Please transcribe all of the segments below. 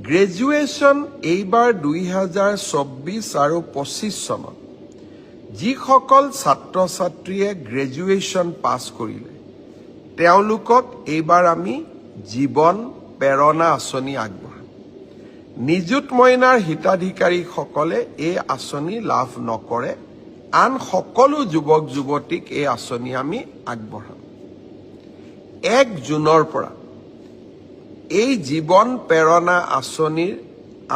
Graduation এইবাৰ 2024 আৰু 25 চনত যিসকল ছাত্ৰ ছাত্ৰীয়ে গ্ৰেজুৱেশ্যন পাছ কৰিলে তেওঁলোকক এইবাৰ আমি জীৱন প্ৰেৰণা আঁচনি আগবঢ়াম। নিযুত মইনাৰ হিতাধিকাৰীসকলে এই আঁচনি লাভ নকৰে, আন সকলো যুৱক যুৱতীক এই আঁচনি আমি আগবঢ়াম। 1 জুনৰ পৰা এই জীৱন প্ৰেৰণা আঁচনিৰ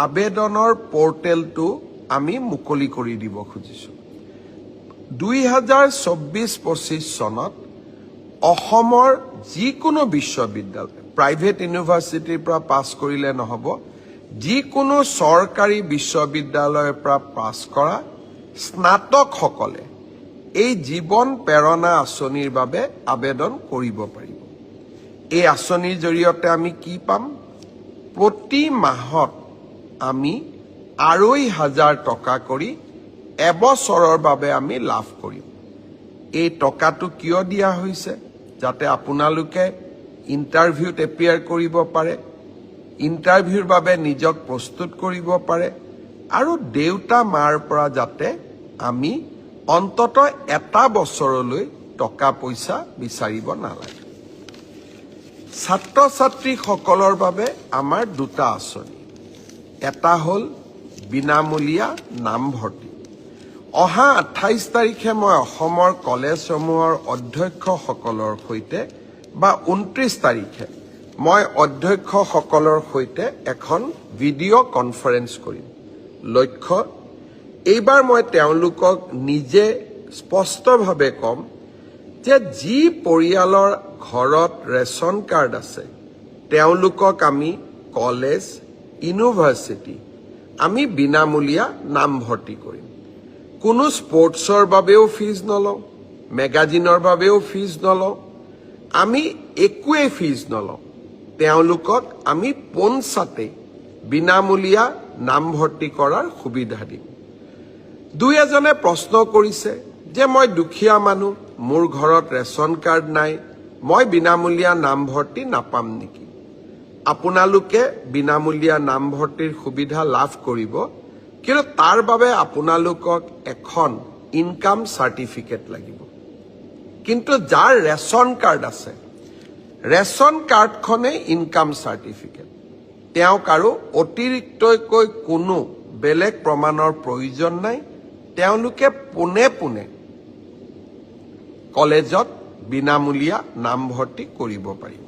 আবেদনৰ পৰ্টেলটো আমি মুকলি কৰি দিব খুজিছোঁ। 2024-25 চনত অসমৰ যিকোনো বিশ্ববিদ্যালয়, প্ৰাইভেট ইউনিভাৰ্চিটিৰ পৰা পাছ কৰিলে নহ'ব, যিকোনো চৰকাৰী বিশ্ববিদ্যালয়ৰ পৰা পাছ কৰা স্নাতকসকলে এই জীৱন প্ৰেৰণা আঁচনিৰ বাবে আবেদন কৰিব পাৰিব। এই আঁচনিৰ জৰিয়তে আমি কি পাম? প্ৰতি মাহত আমি 2,500 টকা কৰি এবছৰৰ বাবে আমি লাভ কৰিম। এই টকাটো কিয় দিয়া হৈছে? যাতে আপোনালোকে ইণ্টাৰভিউত এপিয়াৰ কৰিব পাৰে, ইণ্টাৰভিউৰ বাবে নিজক প্ৰস্তুত কৰিব পাৰে, আৰু দেউতা মাৰ পৰা যাতে আমি অন্ততঃ এটা বছৰলৈ টকা পইচা বিচাৰিব নালাগে। ছাত্ৰ ছাত্ৰীসকলৰ বাবে আমাৰ দুটা আঁচনি। এটা হ'ল বিনামূলীয়া নামভৰ্তি। অহা 28 তাৰিখে মই অসমৰ কলেজসমূহৰ অধ্যক্ষসকলৰ সৈতে বা 29 তাৰিখে মই অধ্যক্ষসকলৰ সৈতে এখন ভিডিঅ' কনফাৰেন্স কৰিম। লক্ষ্য, এইবাৰ মই তেওঁলোকক নিজে স্পষ্টভাৱে ক'ম যে যি পৰিয়ালৰ ঘৰত ৰেচন কাৰ্ড আছে তেওঁলোকক আমি কলেজ, ইউনিভাৰ্চিটি আমি বিনামূলীয়া নামভৰ্তি কৰিম। কোনো স্পৰ্টছৰ বাবেও ফিজ নলওঁ, মেগাজিনৰ বাবেও ফিজ নলওঁ, আমি একোৱেই ফিজ নলওঁ। তেওঁলোকক আমি পোনছাতে বিনামূলীয়া নামভৰ্তি কৰাৰ সুবিধা দিম। দুই এজনে প্ৰশ্ন কৰিছে যে মই দুখীয়া মানুহ, মোৰ ঘৰত ৰেচন কাৰ্ড নাই, মই বিনামূলীয়া নামভৰ্তি নাপাম নেকি? আপোনালোকে বিনামূলীয়া নামভৰ্তিৰ সুবিধা লাভ কৰিব, কিন্তু তাৰ বাবে আপোনালোকক এখন ইনকাম চাৰ্টিফিকেট লাগিব। কিন্তু যাৰ ৰেচন কাৰ্ড আছে, ৰেচন কাৰ্ডখনেই ইনকাম চাৰ্টিফিকেট। তেওঁক আৰু অতিৰিক্তকৈ কোনো বেলেগ প্ৰমাণৰ প্ৰয়োজন নাই। তেওঁলোকে পোনে পোনে কলেজত বিনামূলীয়া নামভৰ্তি কৰিব পাৰিব।